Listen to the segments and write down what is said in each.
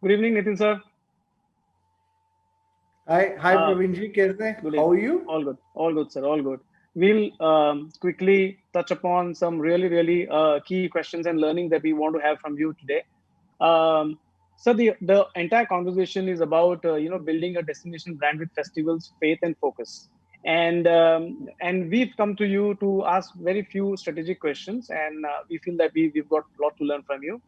Good evening, Nitin sir. Hi, Uh, Praveen ji, कैसे हैं? Good How are evening. you? All good, sir. All good. We'll quickly touch upon some really key questions and learning that we want to have from you today. Um, so the entire conversation is about building a destination brand with festivals, faith, and focus. And we've come to you to ask very few strategic questions, and we feel that we've got a lot to learn from you.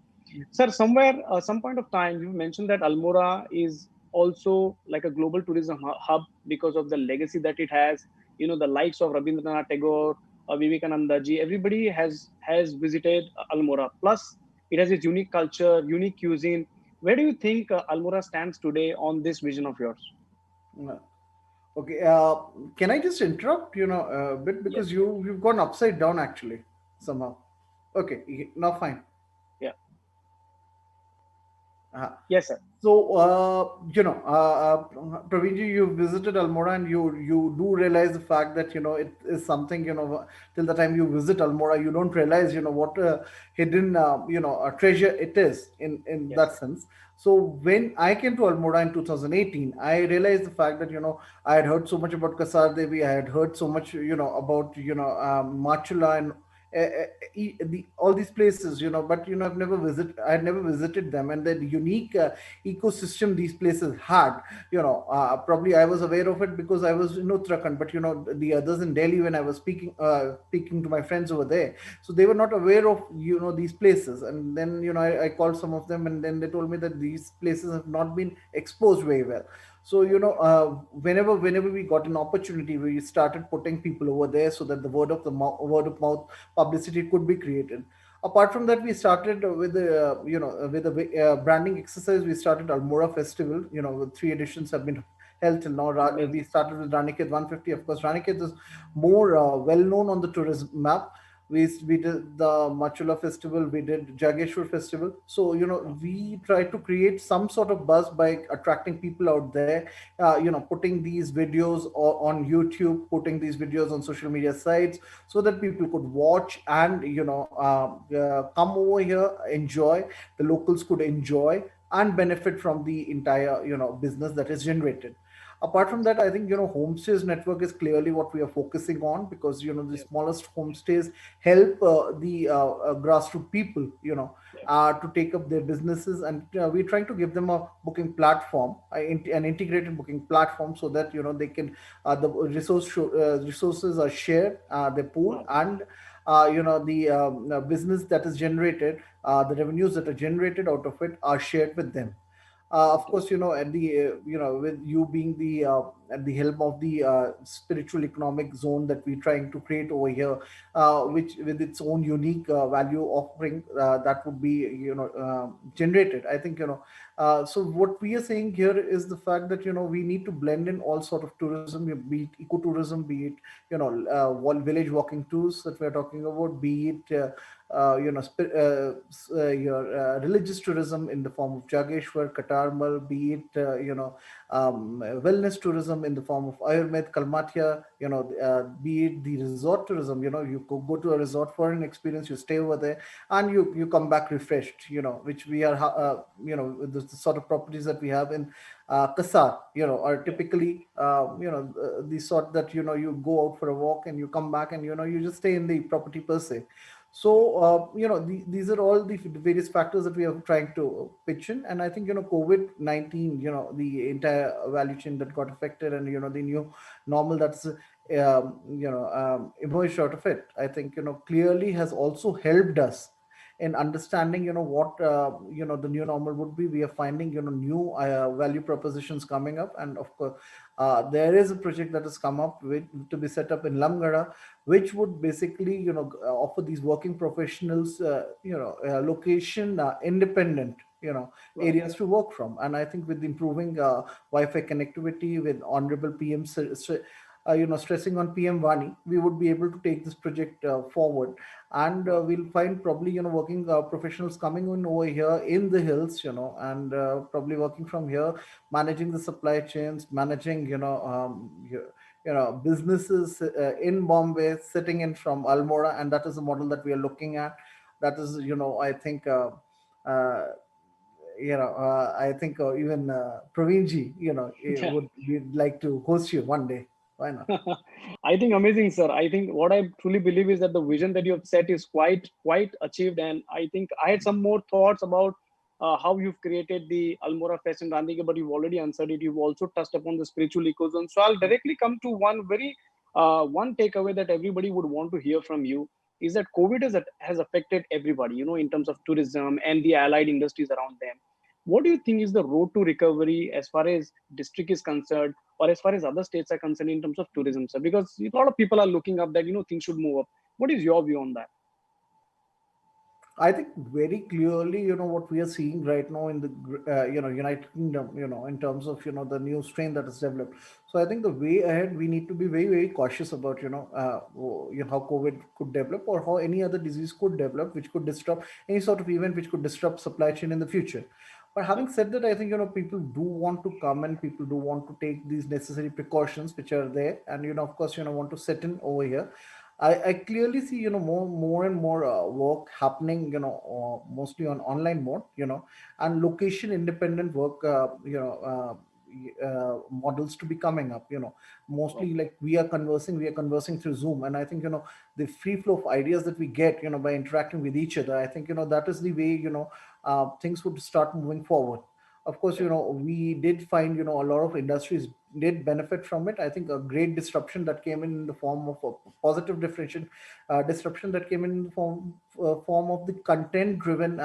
Sir, somewhere, some point of time, you mentioned that Almora is also like a global tourism hub because of the legacy that it has. You know, the likes of Rabindranath Tagore, Vivekananda ji, everybody has visited Almora. Plus, it has its unique culture, unique cuisine. Where do you think Almora stands today on this vision of yours? Uh, Okay, can I just interrupt, a bit Yes, because you've gone upside down actually somehow. Okay, now fine. yeah, Uh, yes, sir. Praveen ji, you visited Almora and you do realize the fact that it is something till the time you visit Almora, you don't realize what hidden treasure it is in Yes, that sir. sense. So when I came to Almora in 2018, I realized the fact that I had heard so much about Kasar Devi, I had heard so much about Machula and all these places, but I had never visited them, and the unique ecosystem these places had. Probably I was aware of it because I was in Uttarakhand, but the others in Delhi, when I was speaking to my friends over there, so they were not aware of these places. And then I called some of them, and then they told me that these places have not been exposed very well. So whenever we got an opportunity, we started putting people over there so that the word of mouth publicity could be created. Apart from that, we started with the with the branding exercise. We started Almora Festival. Three editions have been held till now. We Amazing. started with Raniket 150. Of course, Raniket is more well known on the tourism map. We did the Machula festival, we did Jageshwar festival. So we try to create some sort of buzz by attracting people out there. Putting these videos on YouTube, putting these videos on social media sites, so that people could watch and come over here, enjoy. The locals could enjoy and benefit from the entire business that is generated. Apart from that, I think homestays network is clearly what we are focusing on, because the Yes, smallest homestays help the grassroots people yes, to take up their businesses. And we're trying to give them a booking platform, an integrated booking platform, so that they can the resources are shared, they pool, wow, and the business that is generated, the revenues that are generated out of it are shared with them. Of okay, course, at the with you being the at the helm of the spiritual economic zone that we're trying to create over here, which with its own unique value offering that would be generated. I think so what we are saying here is the fact that we need to blend in all sort of tourism, be it ecotourism, be it village walking tours that we're talking about, be it your religious tourism in the form of Jageshwar, Katarmal, be it wellness tourism in the form of Ayurved, Kalmathia, be it the resort tourism. You go to a resort for an experience, you stay over there, and you come back refreshed. Which we are, the sort of properties that we have in Kasar, are yeah, typically the sort that you go out for a walk and you come back, and you just stay in the property per se. yeah, So these are all the various factors that we are trying to pitch in. And I think COVID-19, the entire value chain that got affected, and the new normal that's emerged out of it, I think clearly has also helped us in understanding what the new normal would be. We are finding new value propositions coming up. And of course, there is a project that has come up to be set up in Lamgada, which would basically offer these working professionals location independent wow, areas to work from. And I think with improving Wi-Fi connectivity, with honorable PM stressing on PM Vani, we would be able to take this project forward. And wow, we'll find probably working professionals coming in over here in the hills, and probably working from here, managing the supply chains, managing businesses in Bombay, sitting in from Almora. And that is the model that we are looking at. That is I think uh, I think even Praveen ji, Yeah. would we'd like to host you one day. Why not? I think amazing, sir. I think what I truly believe is that the vision that you have set is quite achieved, and I think I had some more thoughts about how you've created the Almora Fest in Randike, but you've already answered it. You've also touched upon the spiritual ecosystem. So I'll directly come to one very one takeaway that everybody would want to hear from you is that COVID has affected everybody, in terms of tourism and the allied industries around them. What do you think is the road to recovery as far as district is concerned, or as far as other states are concerned in terms of tourism, sir? Because a lot of people are looking up that things should move up. What is your view on that? I think very clearly, what we are seeing right now in the United Kingdom, in terms of the new strain that is developed. So I think the way ahead, we need to be very very cautious about how COVID could develop, or how any other disease could develop, which could disrupt any sort of event which could disrupt supply chain in the future. But Yeah, having said that, I think people do want to come, and people do want to take these necessary precautions which are there, and of course want to set in over here. I clearly see more and more work happening, mostly on online mode, and location independent work, models to be coming up, mostly okay. like we are conversing through Zoom. And I think the free flow of ideas that we get by interacting with each other, I think that is the way things would start moving forward. Of course, Yeah, we did find a lot of industries did benefit from it. I think a great disruption that came in the form of a positive differentiation, disruption that came in the form of the content driven,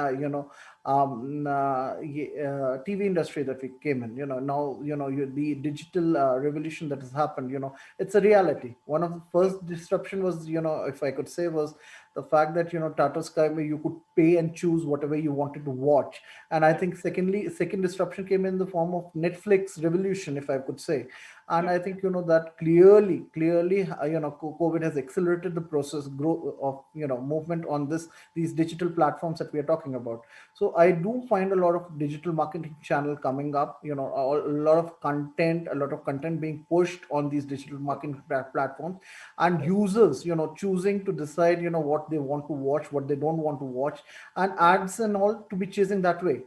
TV industry that we came in. Now the digital revolution that has happened. It's a reality. One of the first disruption was, if I could say, was the fact that Tata Sky, where you could pay and choose whatever you wanted to watch. And I yeah, think second disruption came in the form of Netflix revolution, if I could say. And yeah, I think that clearly, COVID has accelerated the process growth of movement on these digital platforms that we are talking about. So I do find a lot of digital marketing channel coming up, a lot of content being pushed on these digital marketing platforms, and yeah, users choosing to decide what they want to watch, what they don't want to watch, and yeah, ads and all to be chasing that way.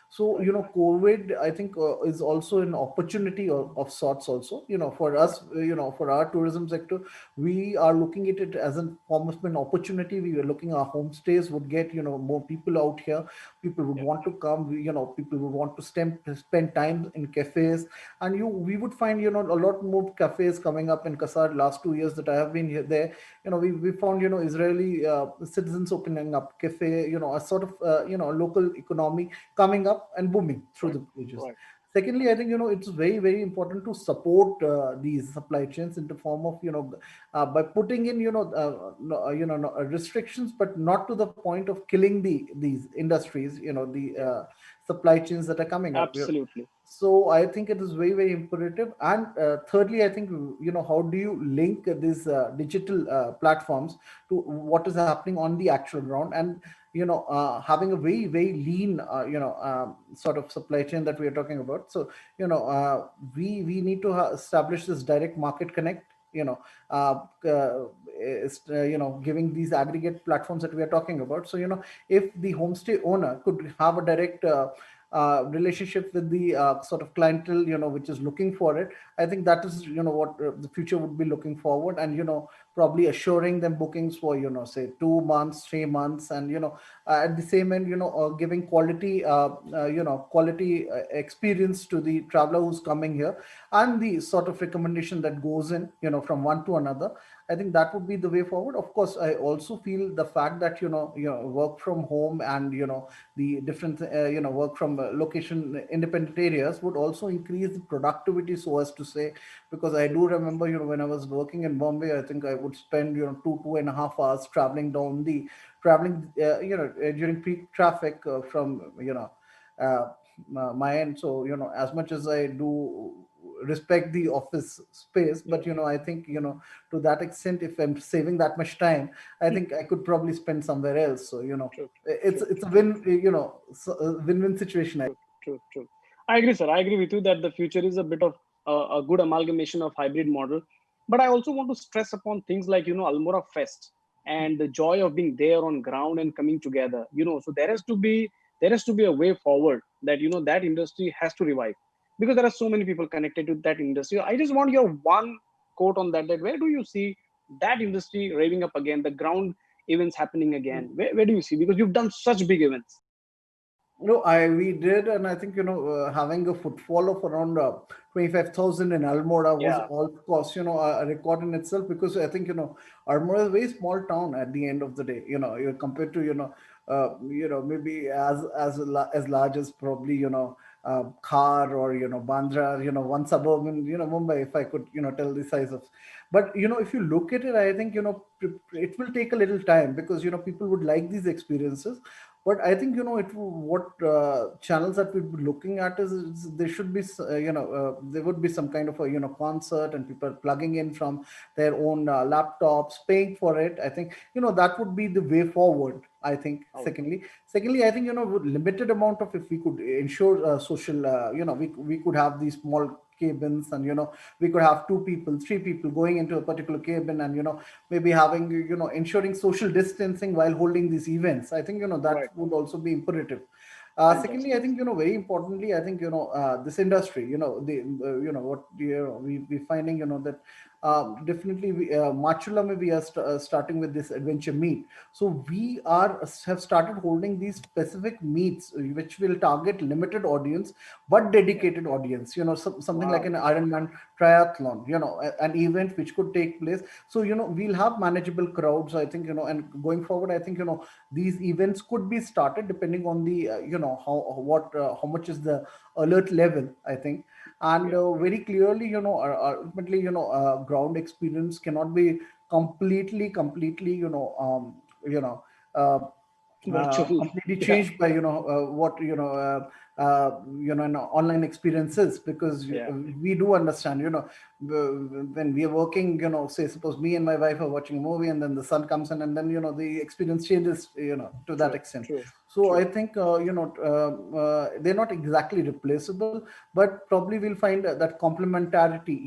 So right, COVID, I think, is also an opportunity of sorts also, for right, us, for our tourism sector. We are looking at it as a form of an opportunity. We are looking, our homestays would get more people out here. People would yeah, want to come. People would want to spend time in cafes. And we would find a lot more cafes coming up in Kasar. Last 2 years that I have been here there, we found Israeli citizens opening up cafe, a sort of local economy coming up and booming through right, the pages. right, Secondly, I think it's very very important to support these supply chains in the form of by putting in restrictions, but not to the point of killing these industries, the yeah, supply chains that are coming up. absolutely, So I think it is very very imperative. And thirdly, I think how do you link these digital platforms to what is happening on the actual ground, and having a very very lean sort of supply chain that we are talking about. So we need to establish this direct market connect, uh, giving these aggregate platforms that we are talking about. So if the homestay owner could have a direct relationship with the sort of clientele which is looking for it, I think that is what the future would be looking forward. And probably assuring them bookings for say 2 months, 3 months, and at the same end giving quality experience to the traveler who's coming here, and the sort of recommendation that goes in from one to another. I think that would be the way forward. Of course, I also feel the fact that work from home, and the different work from location independent areas would also increase the productivity, so as to say. Because I true, do remember when I was working in Bombay, I think I would spend 2.5 hours traveling during peak traffic from uh, my end. So as much as I do respect the office space, yeah, but I think to that extent, if I'm saving that much time, I think I could probably spend somewhere else. So true, it's true, it's a true, win-win situation. true, true, true. I agree, sir. I agree with you that the future is a bit of a good amalgamation of hybrid model. But I also want to stress upon things like, Almora Fest and the joy of being there on ground and coming together. So there has to be a way forward. that that industry has to revive, because there are so many people connected to that industry. I just want your one quote on that, that where do you see that industry raving up again, the ground events happening again? Where do you see, because you've done such big events? No, I we did, and I think having a footfall of around 25,000 in Almora was Yeah. all course a record in itself, because I think Almora is a very small town at the end of the day. You're compared to maybe as large as probably Khar or Bandra, one suburb in Mumbai, if I could tell the size of. But if you look at it, I think it will take a little time, because people would like these experiences. But I think what channels that we'll be looking at is there should be there would be some kind of a concert, and people plugging in from their own laptops, paying for it. I think that would be the way forward. I think Oh, secondly, I think with limited amount of, if we could ensure social, we could have these small cabins, and we could have two people, three people going into a particular cabin, and maybe having ensuring social distancing while holding these events. I think that right. would also be imperative. Secondly, I Fantastic. think very importantly, I think this industry, the what we finding that definitely Machula, we are starting with this adventure meet. So we are have started holding these specific meets, which will target limited audience but Yeah. dedicated audience. Something like Wow. an Ironman triathlon. An event which could take place. So we'll have manageable crowds. I think and going forward, I think these events could be started depending on the how much is the alert level. I think. And Yeah. very clearly, ultimately, ground experience cannot be completely, you know, uh, Virtual. completely Yeah. changed by what online experiences, because Yeah. we do understand when we are working, say suppose me and my wife are watching a movie, and then the sun comes in, and then the experience changes to that True. extent. True. So I True. think they're not exactly replaceable, but probably we'll find that complementarity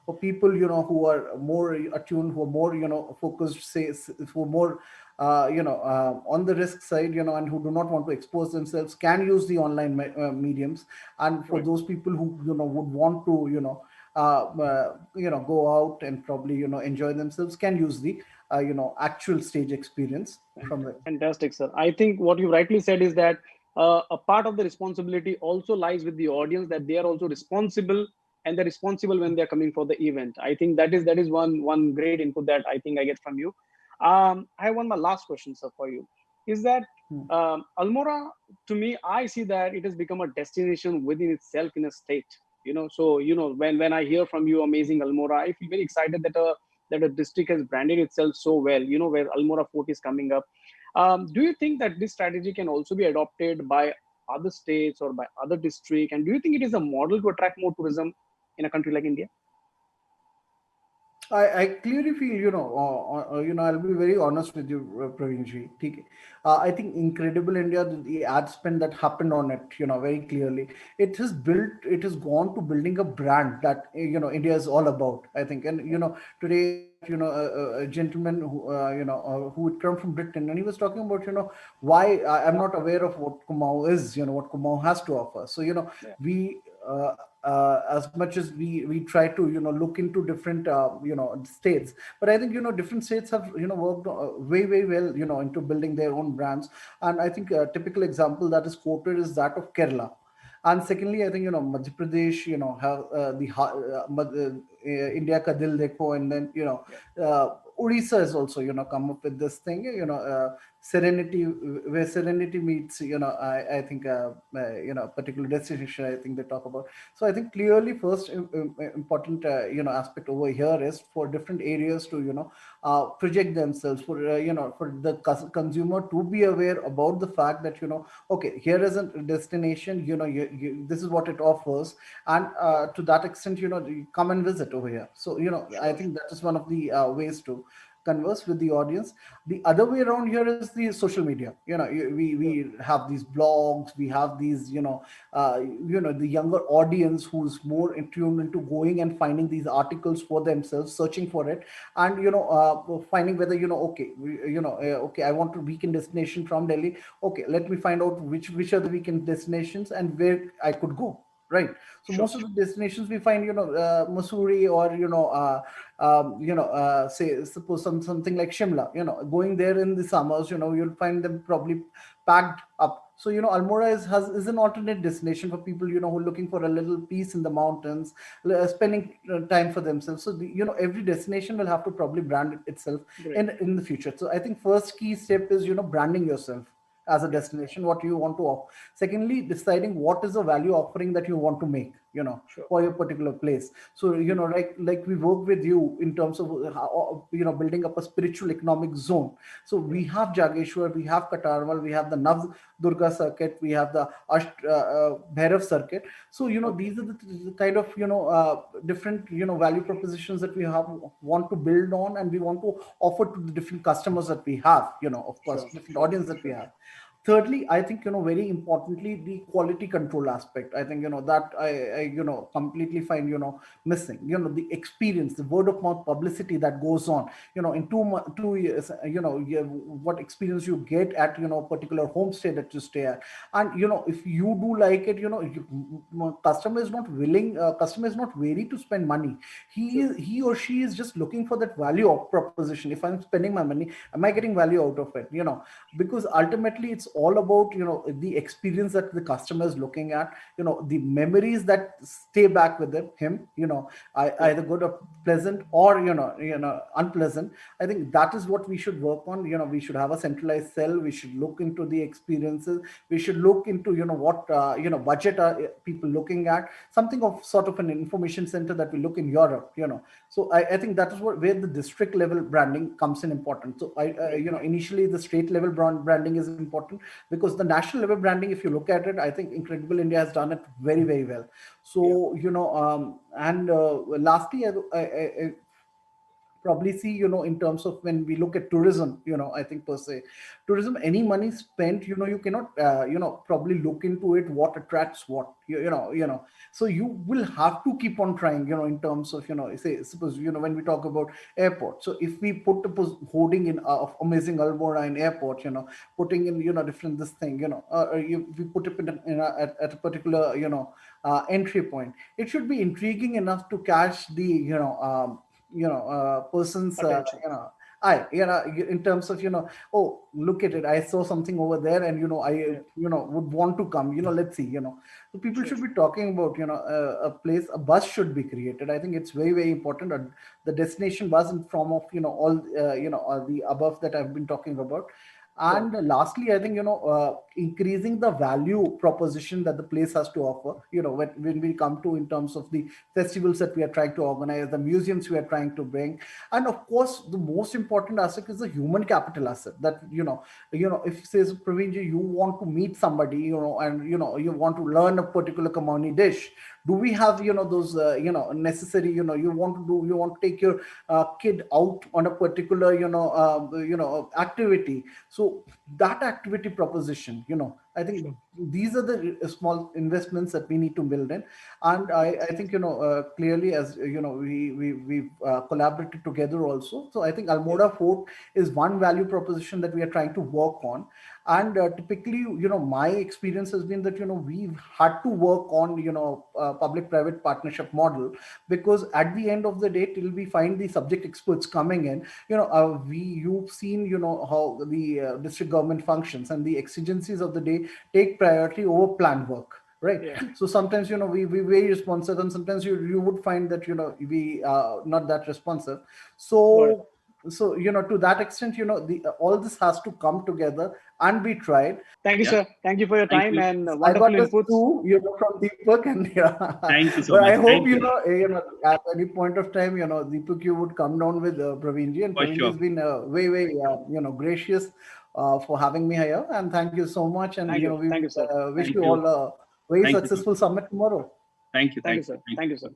for people who are more attuned, who are more focused, say who are more on the risk side, and who do not want to expose themselves, can use the online mediums. And for Right. those people who would want to go out and probably enjoy themselves, can use the actual stage experience from it. Fantastic, sir. I think what you rightly said is that a part of the responsibility also lies with the audience, that they are also responsible, and they're responsible when they're coming for the event. I think that is one great input that I think I get from you. I have one my last question, sir, for you. Is that Hmm. Almora, to me, I see that it has become a destination within itself in a state. So when I hear from you, amazing Almora, I feel very excited that a district has branded itself so well. Where Almora Fort is coming up. Do you think that this strategy can also be adopted by other states or by other districts? And do you think it is a model to attract more tourism in a country like India? I clearly feel, I'll be very honest with you, Praveen ji. ठीक है? I think Incredible India, the ad spend that happened on it, very clearly, it has gone to building a brand that, India is all about, I think. And, today, a gentleman who would come from Britain, and he was talking about, why I'm not aware of what Kumaon is, what Kumaon has to offer. So, Yeah. we, as much as we try to look into different states, but I think different states have worked way well into building their own brands. And I think a typical example that is quoted is that of Kerala. And secondly, I think Madhya Pradesh have India ka dil dekho, and then Odisha has also come up with this thing, serenity, where serenity meets I think particular destination, I think they talk about. So I think clearly first important aspect over here is for different areas to project themselves, for for the consumer to be aware about the fact that okay, here is a destination, this is what it offers. And to that extent, you come and visit over here. So I Sure. think that is one of the ways to converse with the audience. The other way around here is the social media. We have these blogs, we have these, the younger audience who's more in tune into going and finding these articles for themselves, searching for it, and finding whether, okay, okay, I want a weekend destination from Delhi. Okay, let me find out which are the weekend destinations and where I could go. Right. So Sure. most of the destinations we find, Mussoorie, or say, suppose something like Shimla. Going there in the summers, you'll find them probably packed up. So Almora is an alternate destination for people, who are looking for a little peace in the mountains, spending time for themselves. So every destination will have to probably brand itself Great. in the future. So I think first key step is branding yourself as a Yeah. destination, what you want to offer. Secondly, deciding what is the value offering that you want to make, Sure. for your particular place. So like we work with you in terms of how, building up a spiritual economic zone. So Yeah. we have Jageshwar, we have Katarwal, we have the Nav Durga circuit, we have the Bhairav circuit. So Okay. these are the kind of different value propositions that we have want to build on, and we want to offer to the different customers that we have, of course, Sure. different Sure. audience that we Sure. have. Thirdly, I think very importantly, the quality control aspect. I think that I completely find missing. The experience, the word of mouth publicity that goes on. In 2 years, what experience you get at particular homestay that you stay at, and if you do like it, customer is not willing. Customer is not wary to spend money. True. He or she is just looking for that value of proposition. If I'm spending my money, am I getting value out of it? Because ultimately it's all about the experience that the customer is looking at, the memories that stay back with him, Yeah. either good or pleasant, or unpleasant. I think that is what we should work on. We should have a centralized cell. We should look into the experiences. We should look into what budget are people looking at, something of sort of an information center that we look in Europe. So I think that is where the district level branding comes in important. So Great. initially the state level branding is important, because the national level branding, if you look at it, I think Incredible India has done it very, very well. Yeah. So and lastly, I probably see, in terms of when we look at tourism, I think per se, tourism, any money spent, you cannot probably look into it, what attracts what, so you will have to keep on trying, in terms of, say, suppose, when we talk about airport. So if we put a hoarding in of Amazing Almora in airport, putting in different this thing, we put it at a particular entry point, it should be intriguing enough to catch the person's Attention. eye, in terms of, oh, look at it, I saw something over there, and I Yeah. would want to come, let's see, so people Sure. should be Sure. talking about, a place, a bus should be created. I think it's very, very important. The destination bus in form of all the above that I've been talking about. Right. And lastly, I think increasing the value proposition that the place has to offer, when we come to in terms of the festivals that we are trying to organize, the museums we are trying to bring. And of course, the most important aspect is the human capital asset, that if, says Praveenji, you want to meet somebody, and you want to learn a particular Kamani dish, do we have those necessary, you want to take your kid out on a particular activity. So that activity proposition, I think Sure. these are the small investments that we need to build in. And I think clearly, as we've collaborated together also. So I think Yeah. Almora Fort is one value proposition that we are trying to work on. And typically, my experience has been that we've had to work on public private partnership model, because at the end of the day, till we find the subject experts coming in, you've seen how the district government functions, and the exigencies of the day take priority over planned work, right? Yeah. So sometimes we very responsive, and sometimes you would find that we not that responsive. Got it. So to that extent, the all this has to come together and be tried. Thank you, Yeah. sir. Thank you for your Thank time you. and I wonderful got this inputs. too, from Deepak, and yeah. Thank you so But I much. hope Thank you. at any point of time, Deepak, you would come down with Praveenji, and For Praveenji sure. has been very, very gracious for having me here, and thank you so much. And Thank you. we Thank you, sir. wish Thank you you. all a very Thank you so successful summit tomorrow. Thank you. Thank you, Thank you. sir. Thank Thank you. you, sir.